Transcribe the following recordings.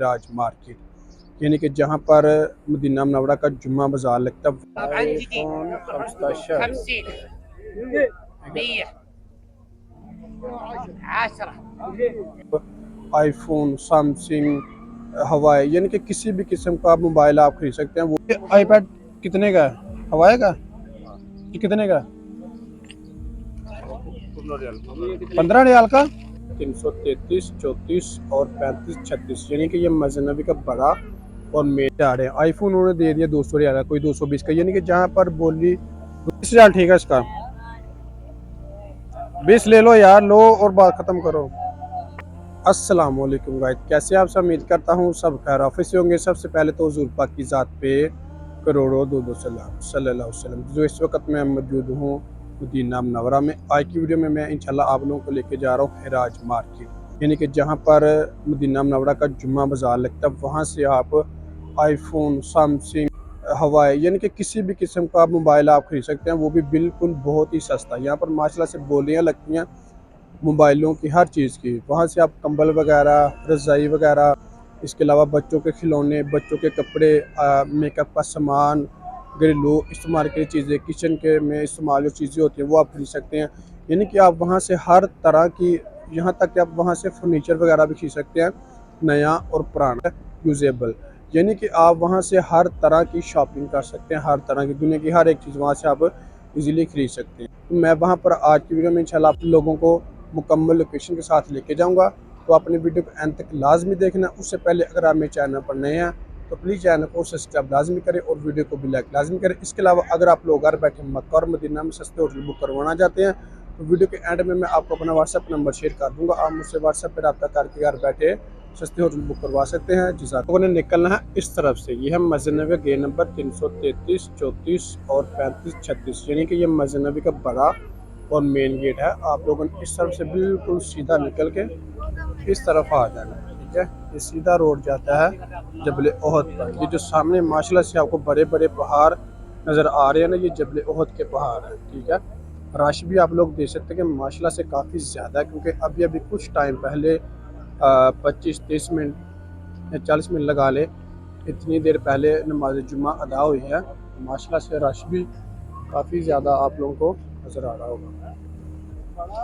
राज market, यानी कि जहाँ पर मदीना मुनव्वरा का जुम्मा बाजार लगता है। आईफोन 15 आईफोन सैमसंग हवाई, यानी कि किसी भी किस्म का मोबाइल आप खरीद सकते हैं। वो आईपैड कितने का है? हवाई का ये कितने का? 15 रियाल का। 333, 34 और 35, 36, यानी कि ये मजनबी का बड़ा और मेन आ रहे हैं। आईफोन उन्होंने दे दिया 200 रियाल का, कोई 220 का, यानी कि जहाँ पर बोली 20 रियाल ठीक है इसका। 20 ले लो यार, लो और बात खत्म करो। अस्सलाम वालेकुम गाइस, कैसे आप सब? उम्मीद करता हूँ सब खैर ऑफिस होंगे। सबसे पहले तो हुजूर पाक की ज़ात पे करोड़ों दो सलाम सल्लल्लाहु अलैहि वसल्लम। जो इस वक्त मैं मौजूद हूँ मदीना मुनव्वरा में। आज की वीडियो में मैं इंशाल्लाह आप लोगों को लेके जा रहा हूँ हिराज मार्केट, यानी कि जहाँ पर मदीना मुनव्वरा का जुम्मा बाजार लगता है। वहाँ से आप आईफोन सैमसंग हवाई, यानी कि किसी भी किस्म का मोबाइल आप खरीद सकते हैं, वो भी बिल्कुल बहुत ही सस्ता। यहाँ पर माशाल्लाह से बोलियाँ लगती हैं मोबाइलों की, हर चीज़ की। वहाँ से आप कंबल वगैरह, रज़ाई वगैरह, इसके अलावा बच्चों के खिलौने, बच्चों के कपड़े, मेकअप का सामान, घरेलू इस्तेमाल की चीज़ें, किचन के में इस्तेमाल जो चीज़ें होती हैं वो आप खरीद सकते हैं। यानी कि आप वहाँ से हर तरह की, यहाँ तक कि आप वहाँ से फर्नीचर वगैरह भी खरीद सकते हैं, नया और पुराना यूजेबल। यानी कि आप वहाँ से हर तरह की शॉपिंग कर सकते हैं, हर तरह की दुनिया की हर एक चीज़ वहाँ से आप इजीली खरीद सकते हैं। तो मैं वहाँ पर आज की वीडियो में इंशाल्लाह आप लोगों को मुकम्मल लोकेशन के साथ लेके जाऊंगा। तो अपने वीडियो को एंड तक लाजमी देखना। उससे पहले अगर आप मेरे चैनल पर नए हैं तो प्लीज़ चैनल को सब्सक्राइब लाजमी करें और वीडियो को भी लाइक लाजमी करें। इसके अलावा अगर आप लोग घर बैठे मक्का और मदीना में सस्ते होटल बुक करवाना चाहते हैं तो वीडियो के एंड में मैं आपको अपना व्हाट्सएप नंबर शेयर कर दूंगा। आप मुझसे व्हाट्सएप पर रब्ता करके घर बैठे सस्ते होटल बुक करवा सकते हैं। जिस लोगों ने निकलना है इस तरफ से, ये है मस्जिद नबी गेट नंबर 333, 34 और 35, 36, यानी कि ये मस्जिद नबी का बड़ा और मेन गेट है। आप लोगों ने इस तरफ से बिल्कुल सीधा निकल के इस तरफ आ जाना है, ठीक है। ये सीधा रोड जाता है जबल ओहद पर। ये जो सामने माशाल्लाह से आपको बड़े बड़े पहाड़ नज़र आ रहे हैं ना, ये जबल ओहद के पहाड़ हैं, ठीक है। रश भी आप लोग देख सकते हैं कि माशाल्लाह से काफ़ी ज़्यादा है, क्योंकि अभी अभी कुछ टाइम पहले 25-30 मिनट या 40 मिनट लगा ले, इतनी देर पहले नमाज जुम्मा अदा हुई है। माशाल्लाह से रश भी काफ़ी ज़्यादा आप लोगों को नज़र आ रहा होगा।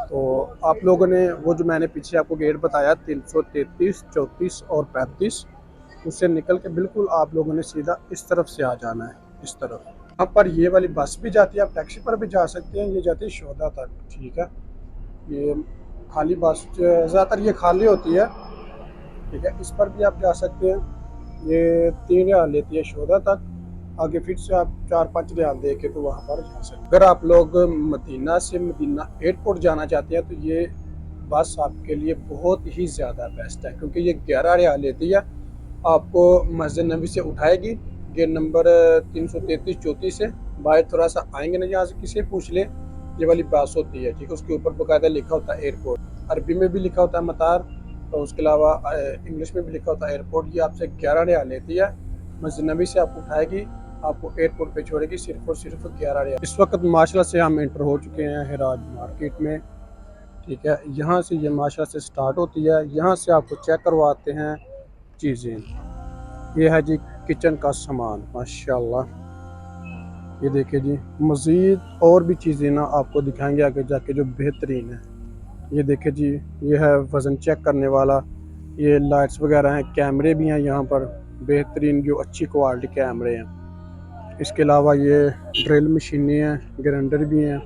तो आप लोगों ने वो जो मैंने पीछे आपको गेट बताया 333, 34 और 35, उससे निकल के बिल्कुल आप लोगों ने सीधा इस तरफ से आ जाना है, इस तरफ। यहाँ पर ये वाली बस भी जाती है, आप टैक्सी पर भी जा सकते हैं। ये जाती है शोधा तक, ठीक है। ये खाली बस ज़्यादातर ये खाली होती है, ठीक है। इस पर भी आप जा सकते हैं। ये 3 रियाल लेती है शोधा तक। आगे फिर से आप 4-5 रियाल दे के तो वहाँ पर जा सकते हैं। अगर आप लोग मदीना से मदीना एयरपोर्ट जाना चाहते हैं तो ये बस आपके लिए बहुत ही ज़्यादा बेस्ट है, क्योंकि ये 11 रियाल लेती है। आपको मस्जिद नबी से उठाएगी गेट नंबर 333, 34 से। बाहर थोड़ा सा आएंगे ना, यहाँ से किसी पूछ ले, ये वाली बस होती है, ठीक है। उसके ऊपर बाकायदा लिखा होता है एयरपोर्ट, अरबी में भी लिखा होता है मतार, तो उसके अलावा इंग्लिश में भी लिखा होता है एयरपोर्ट। ये आपसे 11 रियाल लेती है। मस्जिद नबी से आपको उठाएगी, आपको एयरपोर्ट पे छोड़ेगी, सिर्फ और सिर्फ 11 रियाल। इस वक्त माशाल्लाह से हम एंटर हो चुके हैं हिराज मार्केट में, ठीक है। यहाँ से ये माशाल्लाह से स्टार्ट होती है। यहाँ से आपको चेक करवाते हैं चीज़ें। ये है जी किचन का सामान, माशाल्लाह। ये देखिए जी, मज़ीद और भी चीज़ें ना आपको दिखाएंगे आगे जाके जो बेहतरीन है। ये देखिए जी, ये है वज़न चेक करने वाला। ये लाइट्स वगैरह हैं, कैमरे भी हैं यहाँ पर, बेहतरीन जो अच्छी क्वालिटी कैमरे हैं। इसके अलावा ये ड्रिल मशीनें हैं, ग्राइंडर भी हैं।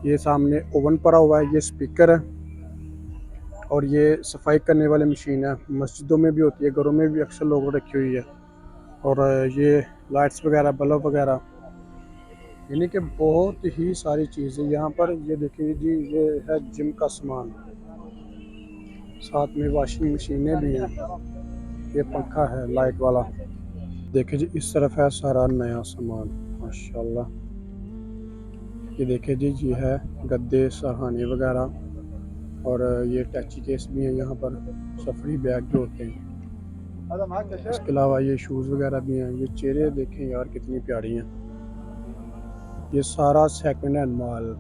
ये सामने ओवन पड़ा हुआ है, ये स्पीकर है और ये सफाई करने वाली मशीन है। मस्जिदों में भी होती है, घरों में भी अक्सर लोगों ने रखी हुई है। और ये लाइट्स वगैरह, बल्ब वगैरह, यानी कि बहुत ही सारी चीज़ें यहाँ पर। ये देखिए जी, ये है जिम का सामान, साथ में वॉशिंग मशीनें भी हैं। ये पंखा है लाइट वाला। देखिए जी, इस तरफ है सारा नया सामान, माशाल्लाह। ये देखिए जी, ये है गद्दे, सरहाने वगैरह, और ये टैची केस भी हैं यहाँ पर, सफरी बैग जो होते हैं। इसके अलावा ये शूज़ वगैरह भी हैं। ये चेहरे देखें यार कितनी प्यारी हैं। ये सारा सेकंड हैंड माल,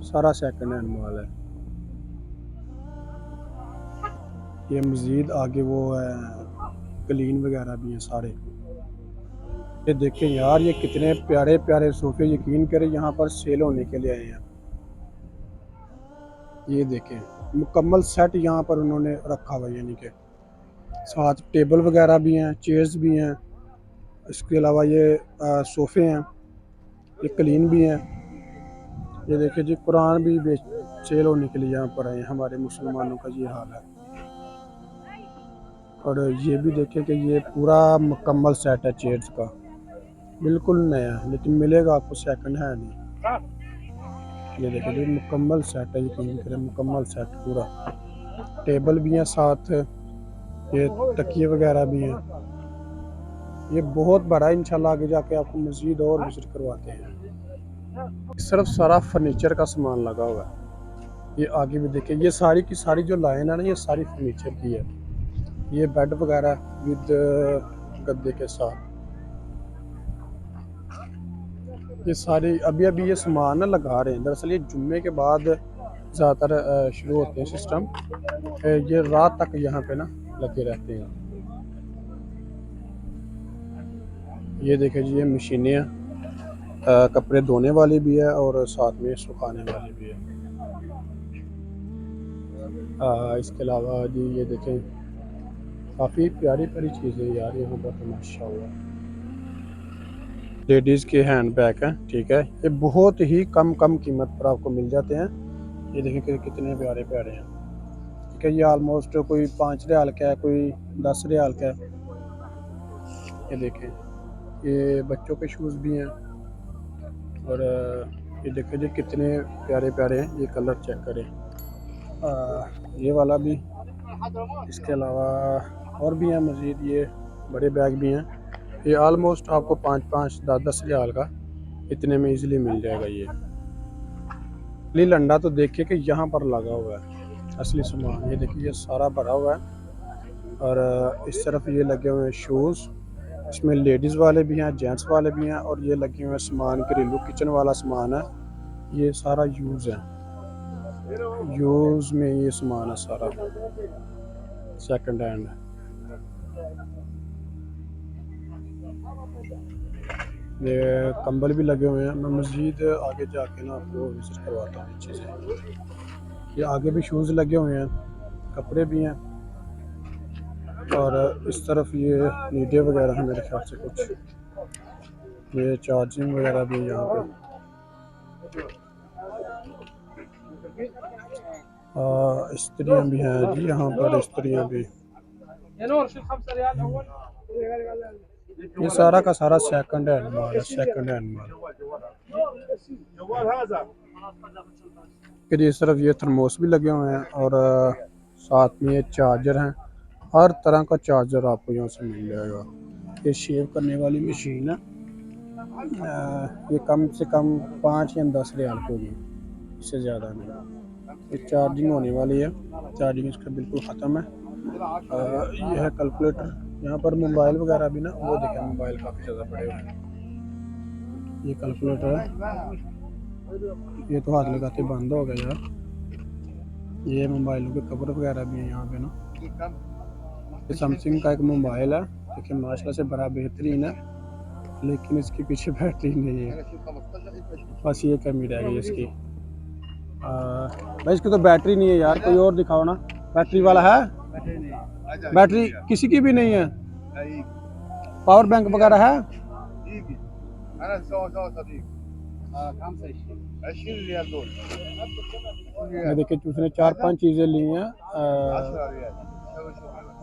सारा सेकंड हैंड माल है। ये मज़ीद आगे वो है क्लीन वगैरह भी हैं सारे। ये देखें यार, ये कितने प्यारे प्यारे सोफ़े, यकीन करें यहाँ पर सेल होने के लिए आए हैं। ये देखें मुकम्मल सेट यहाँ पर उन्होंने रखा हुआ है, यानी कि साथ टेबल वगैरह भी हैं, चेयर्स भी हैं। इसके अलावा ये सोफ़े हैं, ये क्लीन भी हैं। ये देखिए जी, कुरान भी सेल होने के लिए यहाँ पर आए हैं। हमारे मुसलमानों का ये हाल है। और ये भी देखें कि ये पूरा मुकम्मल सेट है चेयर्स का, बिल्कुल नया, लेकिन मिलेगा आपको सेकंड हैंड नहीं। ये देखिए जी, मुकम्मल सेट है, यकीन करें मुकम्मल सेट पूरा। टेबल भी हैं साथ, ये तकिए वगैरह भी हैं। ये बहुत बड़ा है, इंशाल्लाह आगे जाके आपको मज़ीद और विजिट करवाते हैं। इस तरफ सारा फर्नीचर का सामान लगा हुआ है। ये आगे भी देखिए, ये सारी की सारी जो लाइन है ना, ये सारी फर्नीचर की है। ये बेड वगैरह विद गद्दे के साथ, ये सारी अभी अभी ये सामान ना लगा रहे हैं। दरअसल ये जुम्मे के बाद ज़्यादातर शुरू होते हैं सिस्टम, ये रात तक यहाँ पे ना लगे रहते हैं। ये देखें जी, ये मशीनें हैं, कपड़े धोने वाली भी है और साथ में सुखाने वाली भी है। इसके अलावा जी ये देखें, काफ़ी प्यारी प्यारी चीज़ें यार यहाँ पर, तो माशाल्लाह। लेडीज़ के हैंड बैग हैं, ठीक है, ये बहुत ही कम कीमत पर आपको मिल जाते हैं। ये देखें कि कितने प्यारे प्यारे हैं, ठीक है। ये आलमोस्ट कोई 5 रियाल का है, कोई 10 रियाल का है। ये देखें, ये बच्चों के शूज़ भी हैं। और ये देखें जी, कितने प्यारे प्यारे हैं। ये कलर चेक करें, ये वाला भी। इसके अलावा और भी हैं मज़ीद, ये बड़े बैग भी हैं। ये आलमोस्ट आपको 5-5, 10-10 रियाल का इतने में इजीली मिल जाएगा। ये असली लंडा तो देखिए कि यहाँ पर लगा हुआ है असली सामान। ये देखिए, ये सारा भरा हुआ है। और इस तरफ ये लगे हुए हैं शूज़, इसमें लेडीज़ वाले भी हैं, जेंट्स वाले भी हैं। और ये लगे हुए सामान, घरेलू किचन वाला सामान है, ये सारा यूज़ है। यूज़ में ये सामान है सारा, सेकंड हैंड। ये कंबल भी लगे हुए हैं। मैं मज़ीद आगे जाके ना आपको विजिट करवाता हूँ अच्छे से। ये आगे भी शूज़ लगे हुए हैं, कपड़े भी हैं। और इस तरफ ये नीडे वगैरह हैं मेरे ख्याल से कुछ, ये चार्जिंग वगैरह भी यहाँ पे। स्त्रियाँ भी हैं जी यहाँ पर, स्त्रियाँ भी। ये सारा का सारा सेकंड हैंड माल है, सेकंड हैंड माल। फिर इस तरफ ये थर्मोस भी लगे हुए हैं और साथ में ये चार्जर हैं। हर तरह का चार्जर आपको यहाँ से मिल जाएगा। ये शेव करने वाली मशीन है, ये कम से कम 5 या 10 रियाल की होगी, इससे ज़्यादा नहीं। ये चार्जिंग होने वाली है, चार्जिंग इसका बिल्कुल ख़त्म है। ये है कैलकुलेटर। यहाँ पर मोबाइल वगैरह भी ना, वो देखें मोबाइल काफ़ी ज़्यादा बड़े हुए हैं। ये कैलकुलेटर है, ये तो हाथ लगाते बंद हो गया यार। ये मोबाइलों के कवर वगैरह भी हैं यहाँ पे ना। ये सैमसंग का एक मोबाइल है, देखिए माशाल्लाह से बड़ा बेहतरीन है, लेकिन इसके पीछे बैटरी नहीं है, बस ये कमी रह गई इसकी। भाई इसकी तो बैटरी नहीं है यार, कोई और दिखाओ ना, बैटरी वाला है? बैटरी किसी की भी नहीं है? पावर बैंक वगैरह है? देखिए उसने 4-5 चीज़ें ली हैं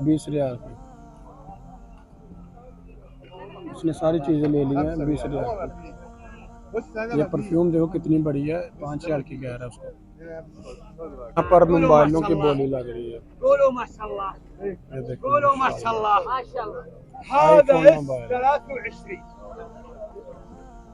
20 रियाल की, उसने सारी चीज़ें ले ली हैं 20 रियाल की। ये परफ्यूम देखो कितनी बड़ी है, 5 रियाल की कह रहा है उसको। यहाँ पर मोबाइलों की बोली लग रही है। ये देखो आईफोन मोबाइल,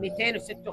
206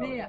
100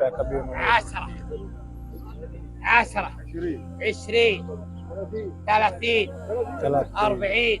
पैक अभी उन्होंने 10 10 20 30 चला 40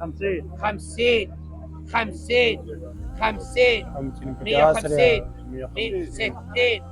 50 50 50 50 150 150 60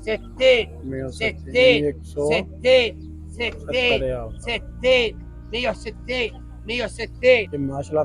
60 60 60 60 60 160 160 ये माशाल्लाह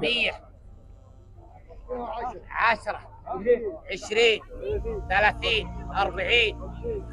100 10 20 30 40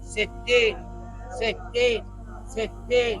60 60 60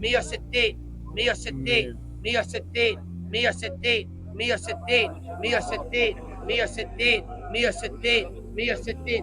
160 160 160 160 160 160 160 160 160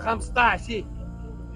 15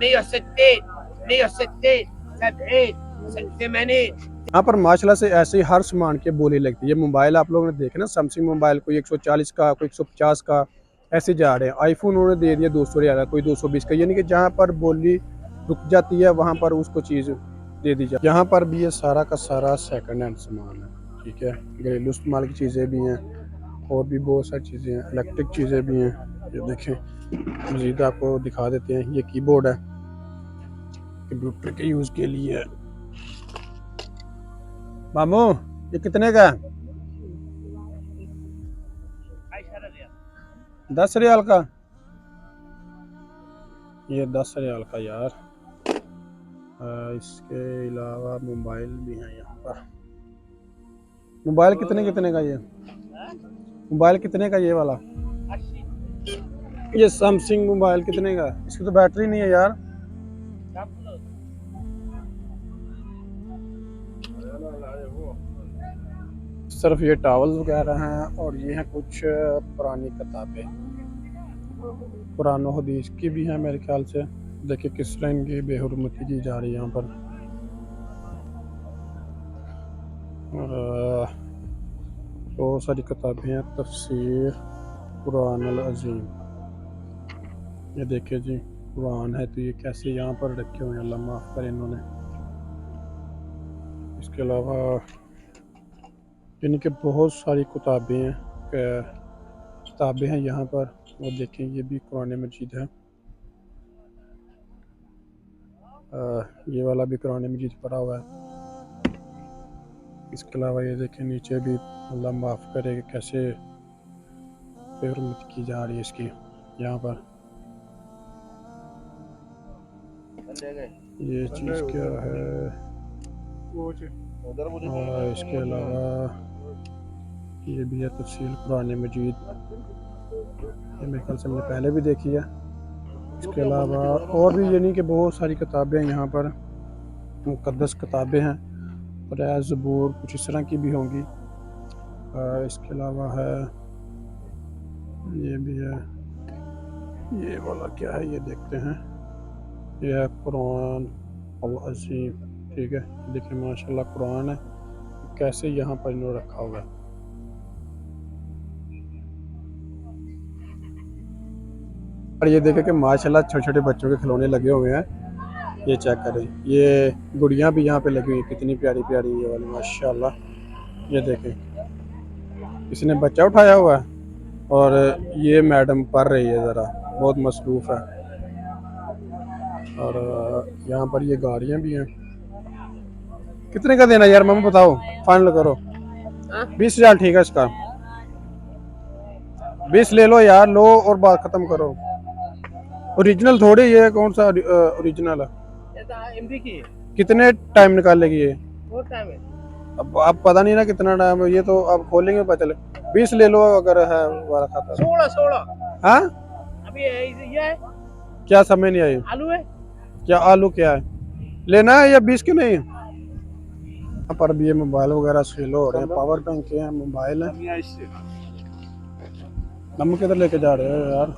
160 160 70 80 यहाँ पर माशाल्लाह से ऐसे ही हर सामान के बोली लगती है। ये मोबाइल आप लोगों ने देखे ना, सैमसंग मोबाइल कोई 140 का, कोई 150 का, ऐसे जा रहे हैं। आईफोन उन्होंने दे दिया 200 रियाल का, कोई 220 का, यानी कि जहाँ पर बोली रुक जाती है वहाँ पर उसको चीज़ दे दी जाती है। यहाँ पर भी ये सारा का सारा सेकंड हैंड सामान है, ठीक है। घरेलू इस्तेमाल की चीज़ें भी हैं और भी बहुत सारी चीज़ें हैं, इलेक्ट्रिक चीज़ें भी हैं। ये देखें, मज़ीद आपको दिखा देते हैं। ये कीबोर्ड है, कंप्यूटर के यूज़ के लिए है। मामू ये कितने का है? 10 रियाल का। ये 10 रियाल का यार। इसके अलावा मोबाइल भी हैं यहाँ पर। मोबाइल कितने कितने का ये? मोबाइल कितने का ये वाला? ये सैमसंग मोबाइल कितने का? इसकी तो बैटरी नहीं है यार। सिर्फ ये टॉवल्स वगैरह हैं और ये हैं कुछ पुरानी किताबें, कुरान और हदीस की भी हैं मेरे ख्याल से। देखिए किस रंग की बेहुरमती की जा रही है यहाँ पर। और बहुत सारी किताबें हैं, तफसीर कुरान अल अज़ीम। ये देखिए जी, कुरान है तो ये कैसे यहाँ पर रखे हुए हैं, अल्लाह माफ़ करे इन्होंने। इसके अलावा यानी कि बहुत सारी किताबें हैं यहाँ पर। वो देखें, ये भी कुरान मजीद है। ये वाला भी कुरान मजीद पढ़ा हुआ है। इसके अलावा ये देखें नीचे भी, अल्लाह माफ़ करे कि कैसे बेहुरमती की जा रही है इसकी यहाँ पर। ये चीज़ क्या है? और इसके अलावा ये भी है तफसील कुरान मजीद, ये मेरे ख्याल से हमने पहले भी देखी है। इसके अलावा और भी यानी कि बहुत सारी किताबें हैं यहाँ पर, मुक़द्दस किताबें हैं। और ज़बूर कुछ इस तरह की भी होंगी। इसके अलावा है, ये भी है। ये वाला क्या है ये देखते हैं। यह है कुरान अल अज़ीम, ठीक है। देखिए माशाल्लाह कुरान है, कैसे यहाँ पर इन्होंने रखा हुआ है। और ये देखें कि माशाल्लाह छोटे छोटे बच्चों के खिलौने लगे हुए हैं। ये चेक करें, ये गुड़ियाँ भी यहाँ पे लगी हुई हैं, कितनी प्यारी प्यारी ये वाली माशाल्लाह। ये देखें, इसने बच्चा उठाया हुआ है और ये मैडम पढ़ रही है, ज़रा बहुत मसरूफ़ है। और यहाँ पर ये गाड़ियाँ भी हैं। कितने का देना यार मम्मी, बताओ, फाइनल करो। 20 रियाल ठीक है इसका। 20 ले लो यार, लो और बात ख़त्म करो। ओरिजिनल थोड़ी, ये कौन सा ओरिजिनल है? एमडी की कितने टाइम निकालेगी ये? बहुत टाइम है। अब पता नहीं ना कितना टाइम, ये तो अब खोलेंगे पता चले। 20 ले लो अगर है वाला खाता। 16 हाँ अभी ये है क्या समझ नहीं आई। आलू है। क्या आलू क्या है, लेना है या 20 के नहीं। यहाँ पर भी ये मोबाइल वगैरह सेल हो रहे हैं, पावर बैंक के हैं, मोबाइल है। हम किधर लेके जा रहे हैं यार।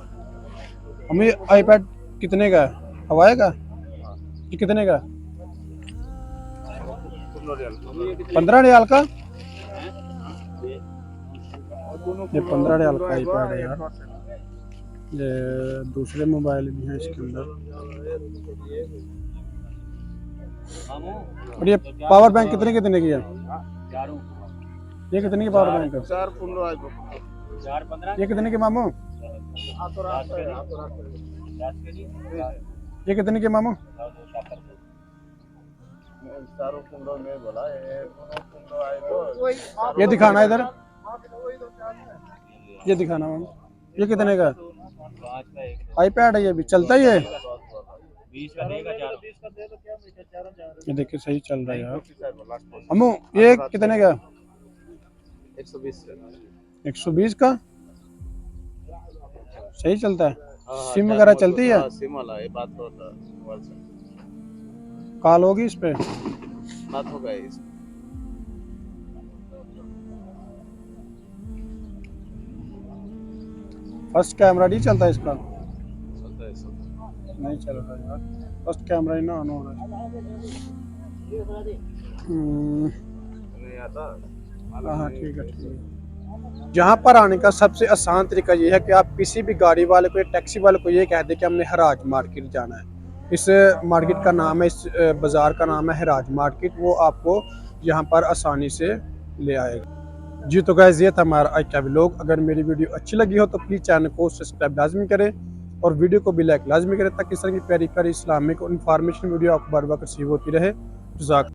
हमें आईपैड कितने का है, हवाए का, ये कितने का है? 15 रियाल का। ये 15 रियाल का आईपैड है यार। ये दूसरे मोबाइल भी हैं इसके अंदर। और ये पावर बैंक कितने की है, ये कितने की पावर बैंक है, 4-15 ये कितने की मामू, ये कितने की मामू। ये दिखाना इधर, ये दिखाना मामू, ये कितने का आईपैड है, ये भी चलता ही है। 20 का देगा 4। ये देखिए सही चल रहा है यार। अम्मू ये कितने का, 120 का। सही चलता है, सिम वगैरह चलती है, सिम वाला ये बात होता है, कॉल होगी इस पे। बात होगा इस फर्स्ट कैमरा नहीं चलता इसका, चलता है सब। नहीं चल रहा यार, फर्स्ट कैमरा ही ना ऑन हो रहा है। नहीं आता। हाँ ठीक है ठीक है। यहाँ पर आने का सबसे आसान तरीका ये है कि आप किसी भी गाड़ी वाले को या टैक्सी वाले को ये कह दें कि हमने हराज मार्केट जाना है। इस मार्केट का नाम है, इस बाज़ार का नाम है हराज मार्केट। वो आपको यहाँ पर आसानी से ले आएगा। जी तो गाइस ये था हमारा आज का व्लॉग। अगर मेरी वीडियो अच्छी लगी हो तो प्लीज़ चैनल को सब्सक्राइब लाजमी करें और वीडियो को भी लाइक लाजमी करें, ताकि इस तरह की प्यारी प्यारी इस्लामिक और इन्फॉर्मेशन वीडियो आपको बार बार रिसीव होती रहे। जज़ाक